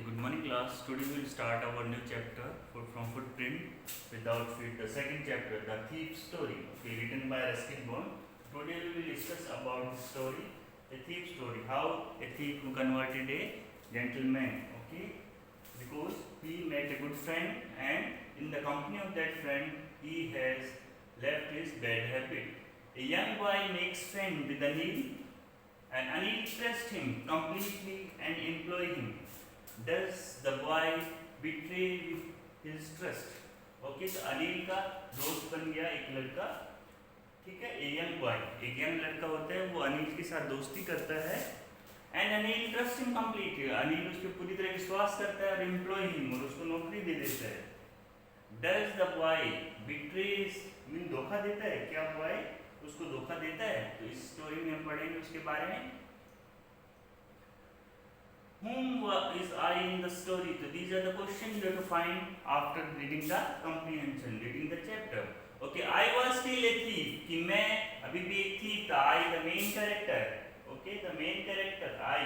Okay, good morning class. Today we will start our new chapter from Footprint Without Feet. The second chapter, The Thief Story, okay, written by Ruskin Bond. Today we will discuss about the story, a thief story, how a thief converted a gentleman, okay, because he met a good friend and in the company of that friend he has left his bad habit. A young boy makes friend with Anil and Anil trusts him completely and employ him. Does the boy betray his trust? Okay, तो अनिल का दोस्त बन गया एक लड़का, ठीक है, एक यंग लड़का होता है, वो अनिल के साथ दोस्ती करता है and Anil trust him completely, Anil उस पर पूरी तरह विश्वास करता है और एम्प्लॉय हिम और उसको नौकरी दे देता है. Does the boy betrays mean धोखा देता है, क्या बॉय उसको धोखा देता है? तो इस स्टोरी में हम पढ़ेंगे उसके बारे में. Whom is I in the story? So these are the questions you have to find after reading the comprehension, reading the chapter. Okay, I was still a thief. कि मैं अभी भी एक thief था. I the main character. Okay, the main character. I.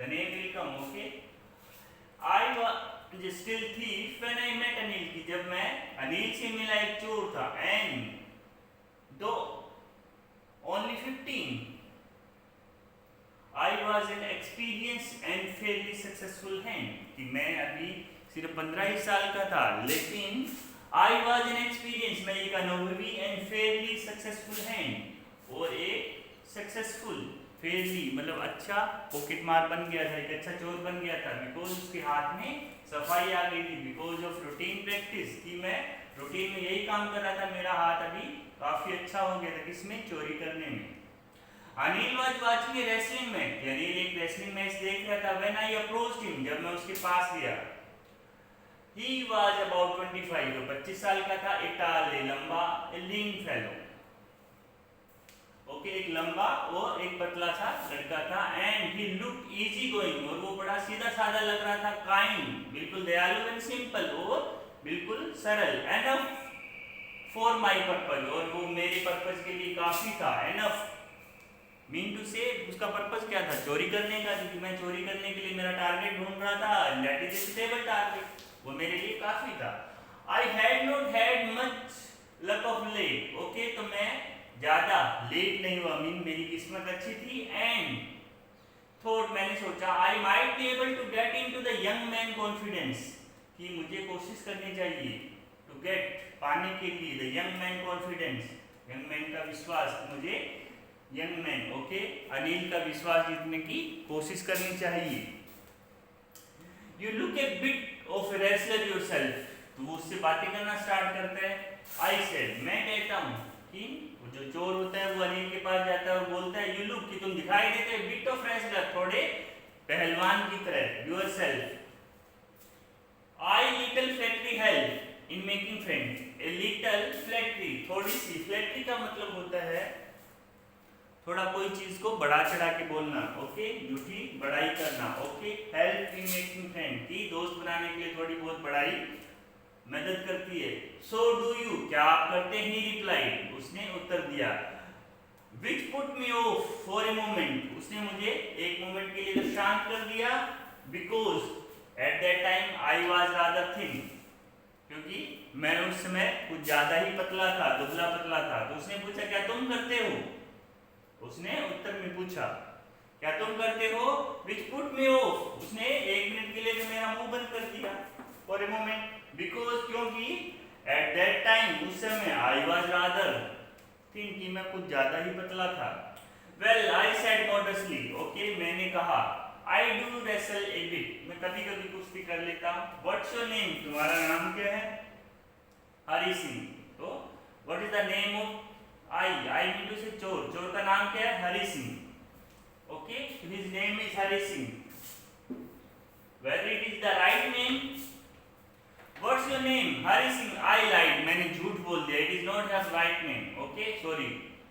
The name will come. Okay. I was still thief when I met Anil. कि जब मैं अनिल से मिला एक चोर था. And though only 15. I was an experienced and fairly successful hand. कि मैं अभी सिर्फ 15 ही साल का था, लेकिन I was an experienced, मैं एक अनुभवी and fairly successful hand, और एक successful fairly मतलब अच्छा पॉकेट मार बन गया था, एक अच्छा चोर बन गया था, because उसके हाथ में सफाई आ गई थी, because of routine practice, कि मैं रूटीन में यही काम कर रहा था, मेरा हाथ अभी काफी अच्छा हो गया था, किसमें? चोरी करने में. Anil was watching A wrestling match, Anil एक रेसलिंग मैच देख रहा था. व्हेन आई अप्रोच्ड हिम, जब मैं उसके पास गया. ही वाज अबाउट 25, वो 25 साल का था. ए टाल, लंबा, ए लीन फेलो. ओके, एक लंबा और एक पतला सा लड़का था. And he looked easy going, और वो बड़ा सीधा साधा लग रहा था. काइंड, बिल्कुल दयालु एंड सिंपल, और बिल्कुल सरल. एनफ फॉर माय पर्पस, और वो मेरे पर्पस के लिए काफी था. एनफ मीन टू से उसका पर्पस क्या था? चोरी करने का, क्योंकि मैं चोरी करने के लिए मेरा टारगेट ढूंढ रहा था. दैट इज स्टेबल टारगेट, वो मेरे लिए काफी था. I had not had much luck of late. Okay, तो मैं ज्यादा लेट नहीं हुआ, मीन मेरी किस्मत अच्छी थी. एंड थॉट, मैंने सोचा, I might be able to get into the young man confidence, कि मुझे कोशिश करनी चाहिए टू गेट, पाने के लिए, the young man confidence, young man का विश्वास, मुझे यंग मैन, ओके, अनिल का विश्वास जीतने की कोशिश करनी चाहिए. You look A bit of a wrestler yourself, तो वो उससे बातें करना स्टार्ट करता है. आई सेड, मैं कहता हूँ, कि जो चोर होता है वो अनिल के पास जाता है और बोलता है, यू लुक, कि तुम दिखाई देते हो, बिट ऑफ रेसलर, थोड़े पहलवान की तरह, yourself. I little flattery help in making friends. A little flattery, थोड़ी सी. फ्लैटरी का मतलब होता है थोड़ा कोई चीज को बढ़ा चढ़ा के बोलना. ओके, झूठी बड़ाई करना. Okay, help in making friend, की दोस्त बनाने के लिए थोड़ी बहुत बड़ाई मदद करती है. सो डू यू, क्या आप करते हैं? ही रिप्लाइड, उसने उत्तर दिया. Which put me of for a moment, उसने मुझे एक मोमेंट के लिए तो शांत कर दिया. Because at that time I was rather thin, क्योंकि मैं उस समय कुछ ज्यादा ही पतला था, दुबला पतला था. तो उसने पूछा, क्या तुम करते हो? उसने उत्तर में पूछा, क्या तुम करते हो? विच पुट मी ऑफ, उसने एक मिनट के लिए तो मेरा मुंह बंद कर दिया, फॉर ए मोमेंट. बिकॉज, क्योंकि एट दैट टाइम, उस समय, आई वाज रादर थिन, कि मैं कुछ ज्यादा ही पतला था. Well, I said modestly, okay, मैंने कहा, I do wrestle A bit, मैं कभी कभी कुश्ती कर लेता हूँ. व्हाट्स योर नेम, तुम्हारा नाम क्या है? हरी सिंह. तो what is the name of I mean to say चोर, चोर का नाम क्या है? Hari Singh. Okay, his name is Hari Singh. Whether it is the right name? What's your name? Hari Singh. I lied, मैंने झूठ बोल दिया. It is not his right name. Okay, sorry,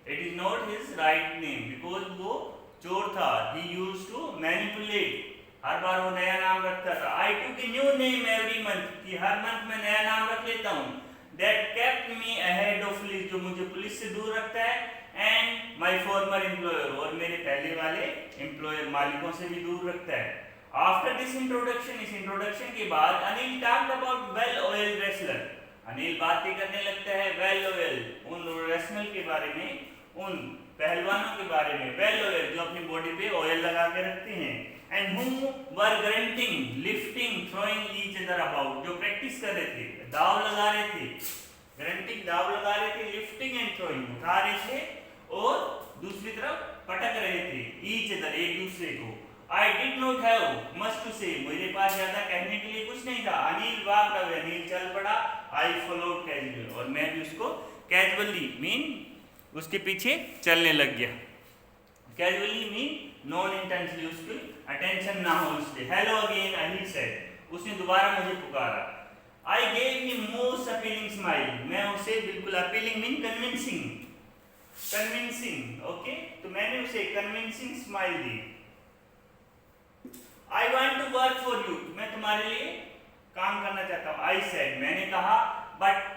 it is not his right name, because वो चोर था. ही यूज्ड टू मैनिपुलेट, हर बार वो नया नाम रखता था. I took a new name every month, कि हर मंथ में नया नाम रख लेता हूँ. That kept me ahead of police, जो मुझे पुलिस से दूर रखता है. And my former employer, और मेरे पहले वाले एम्प्लॉयर, मालिकों से भी दूर रखता है. आफ्टर दिस इंट्रोडक्शन, इस इंट्रोडक्शन के बाद Anil talked about well oil wrestler. Anil बातें करने लगता है वेल ऑयल, उन रेसलर के बारे में, उन पहलवानों के बारे में, वेल ऑयल जो अपनी बॉडी पे ऑयल लगा के रखते हैं, and whom were grunting lifting throwing each other about, जो प्रैक्टिस कर रहे थे, दाव लगा रहे थे, ग्रंटिंग दाव लगा रहे थे, लिफ्टिंग एंड थ्रोइंग उठा रहे थे और दूसरी तरफ पटक रहे थे, ईच अदर एक दूसरे को। I did not have much to say, मेरे पास ज्यादा कहने के लिए कुछ नहीं था। अनिल वॉकड अवे, अनिल चल पड़ा। आई फॉलोड कैजुअली, और मैं भी उसको कैजुअली मीन उसके पीछे चलने लग गया। कैजुअली मीन नॉन इंटेंशनली, उसकी अटेंशन ना हो उससे। हेलो अगेन अनिल सेड, उसने दोबारा मुझे पुकारा। I gave him most appealing smile, मैं उसे बिल्कुल appealing mean convincing, convincing okay, तो मैंने उसे कन्विंसिंग स्माइल दी। I want to work for you, मैं तुम्हारे लिए काम करना चाहता हूँ। आई सेड, मैंने कहा, but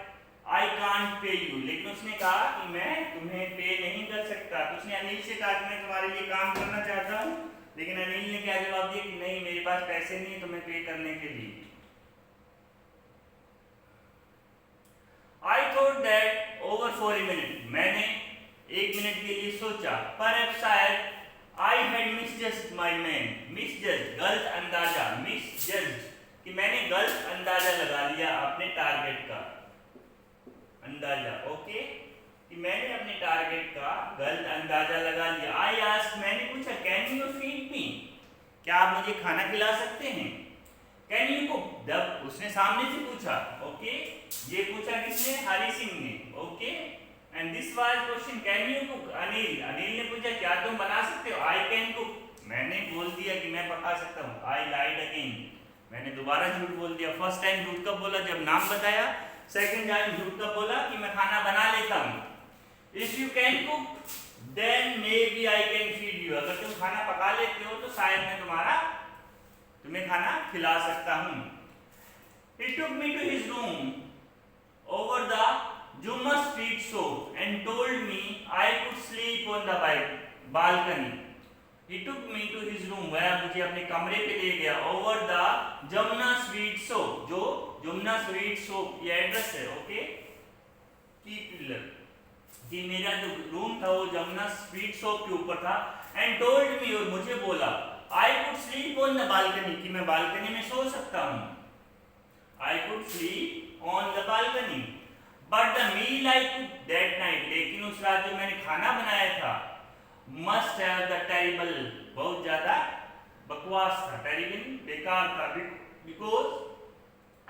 I can't pay you, लेकिन उसने कहा कि मैं तुम्हें पे नहीं कर सकता। तो उसने अनिल से कहा कि मैं तुम्हारे लिए काम करना चाहता हूँ, लेकिन अनिल ने क्या जवाब दिया कि नहीं, मेरे पास पैसे नहीं तुम्हें पे करने के लिए। I thought that over for a minute, मैंने एक मिनट के लिए सोचा, पर शायद आई हैड मिसजज्ड माय मैन, मिसजज्ड गलत अंदाजा, मिसजज्ड कि मैंने गलत अंदाजा लगा लिया अपने टारगेट का, अंदाजा ओके, कि मैंने अपने टारगेट का गलत अंदाजा लगा लिया। आई आस्क्ड, मैंने पूछा, कैन यू फीड मी, क्या आप मुझे खाना खिला सकते हैं? कैन यू कुक, जब उसने सामने से पूछा ओके, ये पूछा किसने? हरी सिंह ने okay, and this was question can you cook, Anil, Anil ने पूछा क्या तुम बना सकते हो? आई कैन कुक, मैंने बोल दिया कि मैं पका सकता हूँ। आई लाइड अगेन, मैंने दोबारा झूठ बोल दिया। फर्स्ट टाइम झूठ कब बोला? जब नाम बताया। सेकंड टाइम झूठ कब बोला? कि मैं खाना बना लेता हूँ। If you can cook then maybe I can feed you, अगर तुम खाना पका लेते हो तो शायद मैं तुम्हें खाना खिला सकता हूँ। He took me to his room over the Jumma Street shop and told me I could sleep on the balcony. He took me to his room, वह मुझे अपने कमरे पे ले गया। Over the Jumna Street shop, जो Jumna Street shop ये address है ओके, की पिलर, कि मेरा जो रूम था वो जमुना स्ट्रीट शॉप के ऊपर था। एंड टोल्ड मी, और मुझे बोला, I could sleep on the balcony, कि मैं बालकनी में सो सकता हूँ। I could sleep on the balcony, but the meal I cook that night, लेकिन उस रात जो मैंने खाना बनाया था, मस्ट हैव द टेरिबल, बहुत ज्यादा बकवास था, टेरिबल बेकार था, because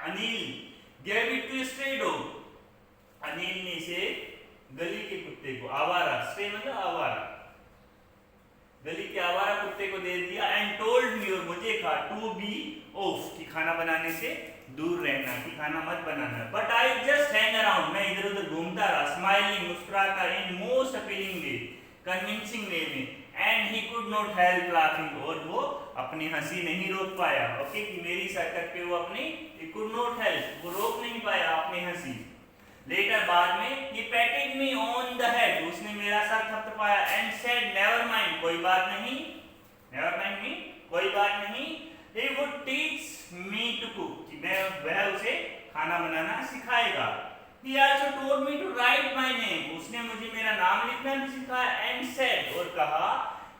Anil gave it to stray dog, Anil ने इसे गली के कुत्ते को, आवारा, स्ट्रे मतलब आवारा, गली के आवारा कुत्ते को दे दिया। एंड टोल्ड मी, और मुझे कहा, टू बी ऑफ, कि खाना बनाने से दूर रहना, कि खाना मत बनाना। But I just hang around, मैं इधर उधर घूमता रहा, स्माइलिंग, मुस्कुराता, in most appealing way, convincing way में। And he could not help laughing, और वो अपनी हंसी नहीं रोक पाया ओके, कि मेरी हरकत पे वो अपनी, ही कुड नॉट हेल्प, वो रोक नहीं पाया अपनी हंसी। लेटर बाद में, he patted me on the head, उसने मेरा सर थपथपाया। एंड said never mind, कोई बात नहीं, never mind me, कोई बात नहीं। he would teach me to cook, कि वह उसे खाना बनाना सिखाएगा। he also told me to write my name, उसने मुझे मेरा नाम लिखना भी सिखाया। and said, और कहा,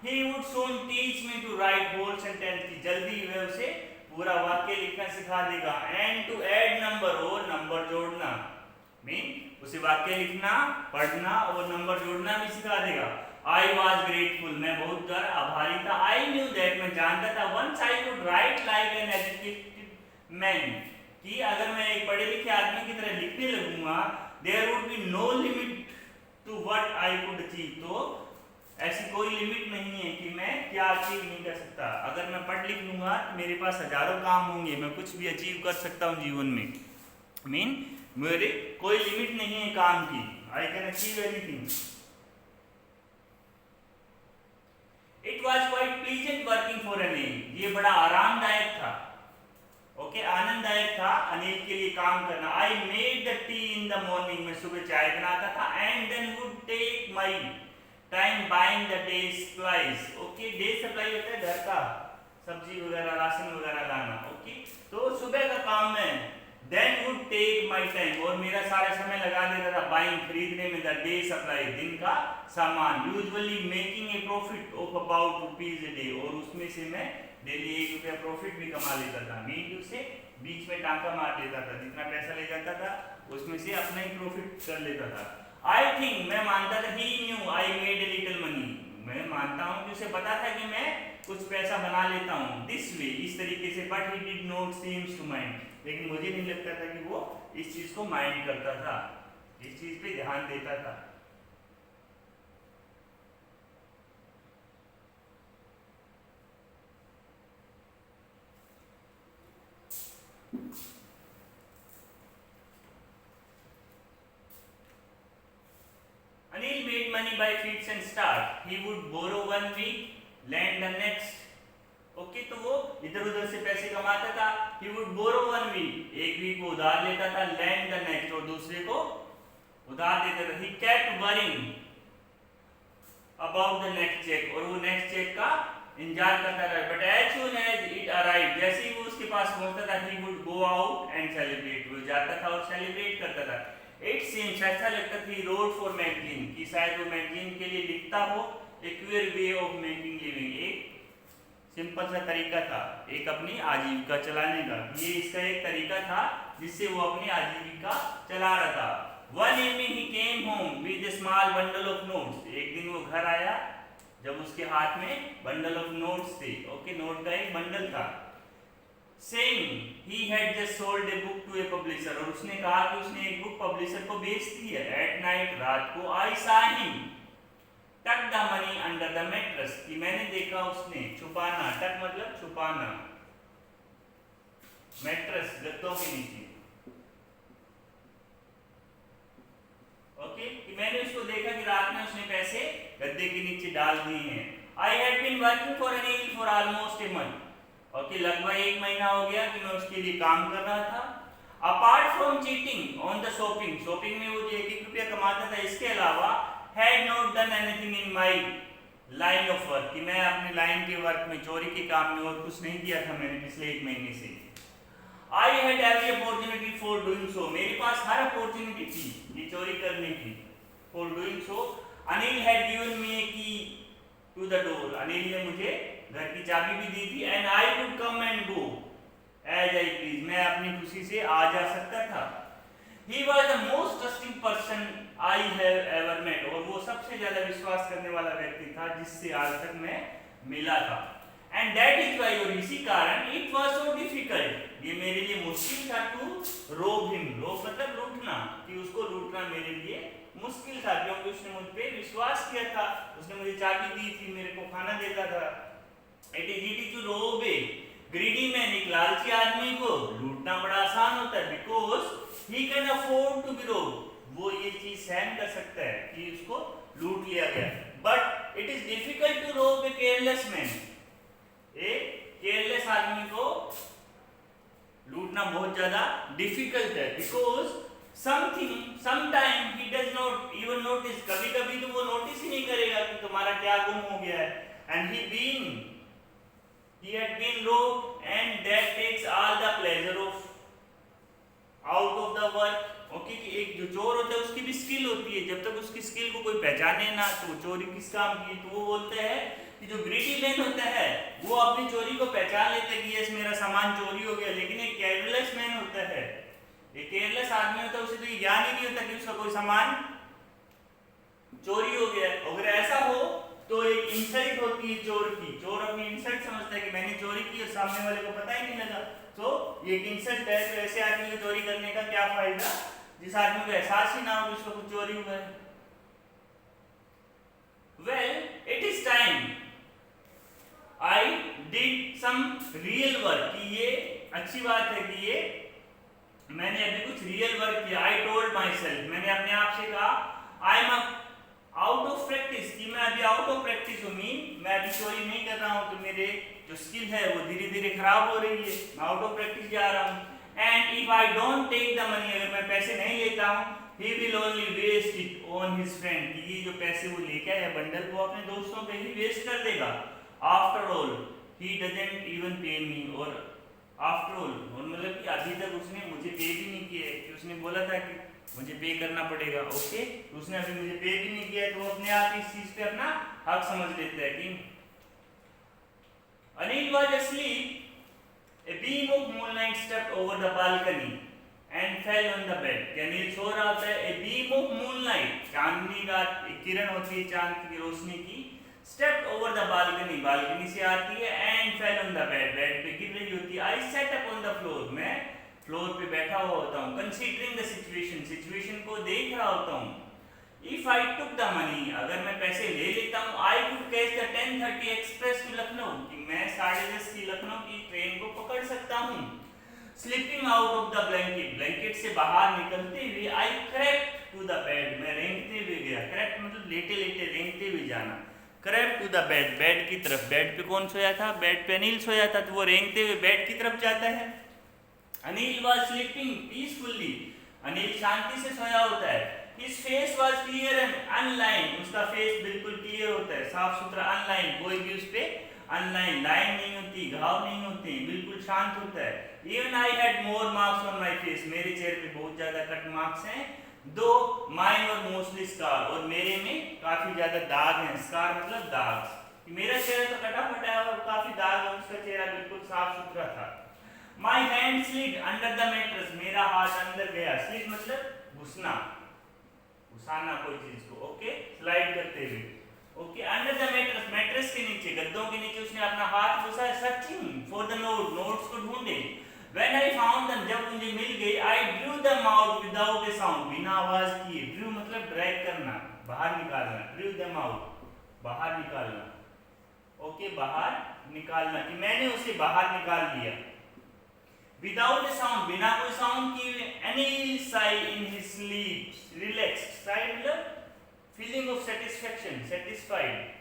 he would soon teach me to write whole sentence, कि जल्दी वह उसे पूरा वाक्य लिखना सिखा देगा। and to add number, और नंबर जोड़ना, मीन उसे वाक्य लिखना, पढ़ना और नंबर जोड़ना भी सिखा देगा। आई वॉज ग्रेटफुल, मैं बहुत ज्यादा आभारी था। आई न्यू दैट, मैं जानता था, once I could write like an educated man, कि अगर मैं एक पढ़े लिखे आदमी की तरह लिखने लगूंगा, there would be no limit to what I could achieve, तो ऐसी कोई लिमिट नहीं है कि मैं क्या अचीव नहीं कर सकता। अगर मैं पढ़ लिख लूंगा तो मेरे पास हजारों काम होंगे, मैं कुछ भी अचीव कर सकता हूँ जीवन में। मीन मेरे कोई लिमिट नहीं है काम की, I can achieve anything. It was quite pleasant working for Anil, ये बड़ा आरामदायक था ओके, आनंददायक था अनिल के लिए काम करना। I made the tea in the morning, मैं सुबह चाय बनाता था। And then would take my time buying the day supplies, okay, day supply होता है घर का, सब्जी वगैरह राशन वगैरह लाना। ओके, तो सुबह का काम मैं then would take my time, और मेरा सारा समय लगा देता था बाइंग खरीदने में, द डे सप्लाई दिन का सामान, usually making a profit of about rupees a day, और उसमें से मैं डेली 1 रुपया प्रॉफिट भी कमा लेता था। मीन से बीच में टांका मार देता था, जितना पैसा ले जाता था उसमें से अपना ही प्रॉफिट कर लेता था। आई थिंक मैं मानता था, he knew I made a little money, मैं मानता हूँ कि उसे पता था कि मैं कुछ पैसा बना लेता हूँ, दिस वे इस तरीके से, but he did not seems to mind, लेकिन मुझे नहीं लगता था कि वो इस चीज को माइंड करता था, इस चीज पे ध्यान देता था। Anil made money by fits and start. He would borrow one week, lend the next. Okay, तो वो इधर उधर से पैसे कमाता था। He would borrow one week, एक वीक को उधार लेता था, lend the next, और दूसरे को उधार देता था। He kept worrying about the next check, और वो नेक्स्ट चेक का इंतजार करता था। But as soon as it arrived, जैसे ही वो उसके पास पहुंचता था, he would go out and celebrate, वो जाता था और सेलिब्रेट करता था। It seems, ऐसा लगता था, he wrote for magazine, कि शायद वो मैगजीन के लिए लिखता हो। A queer way of making living, एक सिंपल सा तरीका था एक अपनी आजीविका चलाने का, ये इसका एक तरीका था जिससे वो अपनी आजीविका चला रहा था। One evening he came home with a small bundle of notes, एक दिन वो घर आया जब उसके हाथ में बंडल ऑफ नोट्स थे। ओके, नोट का एक बंडल था। Saying he had just sold a book to a publisher, और उसने कहा कि उसने एक बुक पब्लिशर को बेच दी है। At night, रात को, I saw him tuck the money under the mattress, कि मैंने देखा उसने छुपाना, टक मतलब छुपाना, मैट्रेस गद्दों के नीचे। ओके, कि मैंने उसको देखा कि रात में उसने पैसे गद्दे के नीचे डाल दिए हैं। I had been working for Anil for almost a month, okay, लगभग 1 महीना हो गया कि मैं उसके लिए काम कर रहा था। Apart from cheating on the shopping, shopping में वो जो 1-1 रुपया कमाता था, इसके अलावा had not done anything in my line of work, कि मैं अपने लाइन के वर्क में, चोरी के काम में और कुछ नहीं किया था मैंने पिछले 1 महीने से। I had every opportunity for doing so, मेरे पास हर अपॉर्चुनिटी थी ये चोरी करने की, for doing so. Anil had given me a key to the door, Anil ने मुझे घर की चाबी भी दी थी। And I could come and go as I please, मैं अपनी खुशी से आ जा सकता था। He was the most trusting person I have ever met, और वो सबसे ज्यादा विश्वास करने वाला व्यक्ति था जिससे आज तक मैं मिला था। And that is why, और इसी कारण, it was so difficult, ये मेरे लिए मुश्किल था to rob him, rob मतलब लूटना, कि उसको लूटना मेरे लिए मुश्किल था, क्योंकि उसने मुझ पे विश्वास किया था, उसने मुझे चाबी दी थी, मेरे को खाना देता था। It is easy to rob a greedy man, एक लालची आदमी को लूटना बड़ा आसान होता है, because he can afford to be robbed, वो ये चीज सहन कर सकता है कि उसको लूट लिया गया। But it is difficult to rob a careless man, एक केयरलेस आदमी को लूटना बहुत ज्यादा डिफिकल्ट है, because sometime he does not even notice, कभी कभी तो वो नोटिस ही नहीं करेगा कि तुम्हारा क्या गुम हो गया है। And he had been robbed, and that takes all the pleasure of out of the work, okay, कि एक जो चोर होता है उसकी भी स्किल होती है, जब तक उसकी स्किल को कोई पहचाने ना तो चोरी किस काम की, तो वो बोलते हैं कि जो ग्रीडी मैन होता है वो अपनी चोरी को पहचान लेता है कि यस मेरा सामान चोरी हो गया। लेकिन एक केयरलेस मैन होता है, एक केयरलेस आदमी होता है, उसे तो ये ज्ञान ही नहीं होता कि उसका कोई सामान चोरी हो गया। अगर ऐसा हो तो एक इंसल्ट होती है चोर की, चोर अपनी इंसल्ट समझता है कि मैंने चोरी की और सामने वाले को पता ही नहीं लगा, तो ये एक इंसल्ट है। तो ऐसे आदमी को चोरी करने का क्या फायदा जिस आदमी को एहसास ही ना हो कि उसको कुछ चोरी हुआ है। Well, it is time I did some real work, कि ये अच्छी बात है कि ये मैंने अभी कुछ रियल वर्क किया। I told myself, मैंने अपने आप से कहा, I am out of practice, कि मैं अभी आउट ऑफ प्रैक्टिस हूँ, मीन मैं अभी चोरी नहीं कर रहा हूँ, तो मेरे जो स्किल है वो धीरे धीरे खराब हो रही है, मैं आउट ऑफ प्रैक्टिस जा रहा हूँ। And if I don't take the money, अगर मैं पैसे नहीं लेता हूँ, he will only waste it on his friend, ये जो पैसे वो लेके आया बंडल वो अपने दोस्तों पे ही वेस्ट कर देगा। After all he doesn't even पे मी, और आफ्टर ऑल, और मतलब कि अभी तक उसने मुझे पे भी नहीं किया है, कि उसने बोला था कि मुझे पे करना पड़ेगा, ओके, तो उसने अभी मुझे पे भी नहीं किया है, तो अपने आप इस चीज पे अपना हक समझ लेता है कि Anil was asleep. A beam of moonlight stepped over the balcony and fell on the bed. कि अनिल सो रहा होता है, a beam of moonlight, चांदनी का एक किरण होती है चांद की रोशनी की, stepped over the balcony, balcony से आती है, and fell on the bed, bed पे गिर रही होती है. I sat upon the floor, मैं फ्लोर पे बैठा हुआ होता हूँ, considering the situation, सिचुएशन को देख रहा होता हूँ. If I took the money, अगर मैं पैसे ले लेता हूँ, I could catch the 10:30 express to Lucknow, कि मैं 10:30 की लखनऊ की ट्रेन को पकड़ सकता हूँ. Slipping out of the blanket, blanket से बाहर निकलते हुए, I crept to the bed, मैं रेंगते हुए गया. crept मतलब लेटे लेटे रेंगते हुए जाना. crept to the bed, bed की तरफ. बेड पे कौन सोया था? बेड पे अनिल सोया था, तो वो रेंगते हुए बेड की तरफ जाता है. Anil was sleeping peacefully, Anil शांति से सोया होता है. His face was clear and unlined, उसका फेस बिल्कुल क्लियर होता है, साफ सुथरा. unlined, कोई भी उस पे unlined लाइन नहीं होती, घाव नहीं होते, बिल्कुल शांत होता है. Even I had more marks on my face, मेरे चेहरे पे बहुत ज्यादा कट मार्क्स हैं. Though mine were mostly scar, और मेरे में काफी ज्यादा दाग हैं. scar मतलब दाग. मेरा चेहरा तो कटा फटा है और काफी दाग है, उसका चेहरा बिल्कुल साफ सुथरा था. My hand slid under the mattress, मेरा हाथ अंदर गया. slid मतलब घुसना, घुसाना कोई चीज को, ओके, स्लाइड करते हुए, okay. Under the mattress, mattress के नीचे, गद्दों के नीचे उसने अपना हाथ घुसा. Searching for the note, notes को ढूंढे. व्हेन आई फाउंड देम, जब मुझे मिल गई, I drew them out without A sound, बिना आवाज किए. ड्रू मतलब ड्रैग करना, बाहर निकालना. ड्रू देम आउट, बाहर निकालना, ओके, बाहर निकालना, कि मैंने उसे बाहर निकाल दिया. Without a sound, बिना कोई साउंड किए. Anil sighed in his sleep, relaxed. Sigh मतलब feeling of satisfaction, satisfied.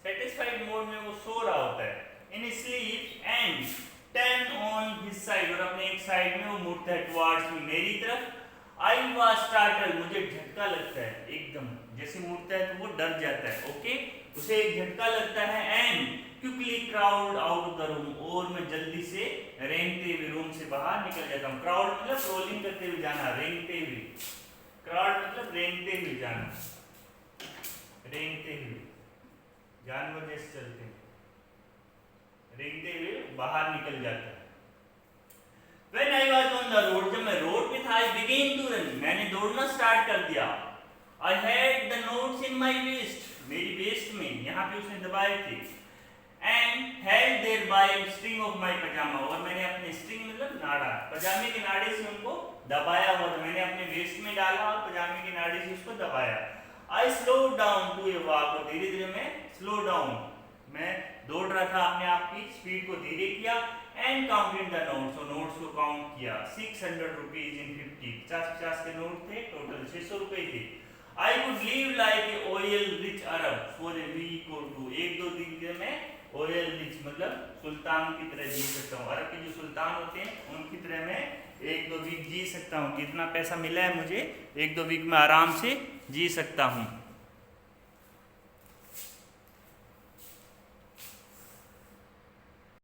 Satisfied mode में वो सो रहा होता है. In his sleep and turn on his side, और अपने एक साइड में वो मुड़ता है towards me, मेरी तरफ. I was startled, मुझे झटका लगता है एकदम, जैसे मुड़ता है तो वो डर जाता है, ओके, उसे एक झटका लगता है. And quickly crowd out of the room, और मैं जल्दी से रेंगते हुए रूम से बाहर निकल जाता हूँ. क्राउड मतलब रोलिंग करते हुए जाना, रेंगते हुए. क्राउड मतलब रेंगते हुए जाना, रेंगते हुए, जानवर जैसे चलते हैं, रेंगते हुए बाहर निकल जाता है. When I was on the road, जब मैं रोड पे था, I began to run, मैंने दौड़ना स्टार्ट कर दिया. I had the notes in my waist, मेरी वेस्ट में, यहाँ पे उसने दबाए थे. And held there by string of my pajama, और मैंने अपने स्ट्रिंग मतलब नाड़ा, पजामे के नाड़े से उनको दबाया हुआ था. मैंने अपने वेस्ट में डाला और पजामे के नाड़े से उसको दबाया. I slowed down to a walk, और धीरे धीरे मैं स्लो डाउन, मैं दौड़ रहा था, अपने आप की स्पीड को धीरे किया. And counted the notes, और नोट्स को काउंट किया. 600 rupees in 50, 50 के नोट थे, टोटल 600 रुपए थे. I could live like a oil rich Arab for a week or two, एक दो दिन के मैं ऑयल रिच मतलब सुल्तान की तरह जी सकता हूँ. अरब के जो सुल्तान होते हैं उनकी तरह मैं एक दो वीक जी सकता हूँ. कितना पैसा मिला है मुझे, एक दो वीक में आराम से जी सकता हूँ.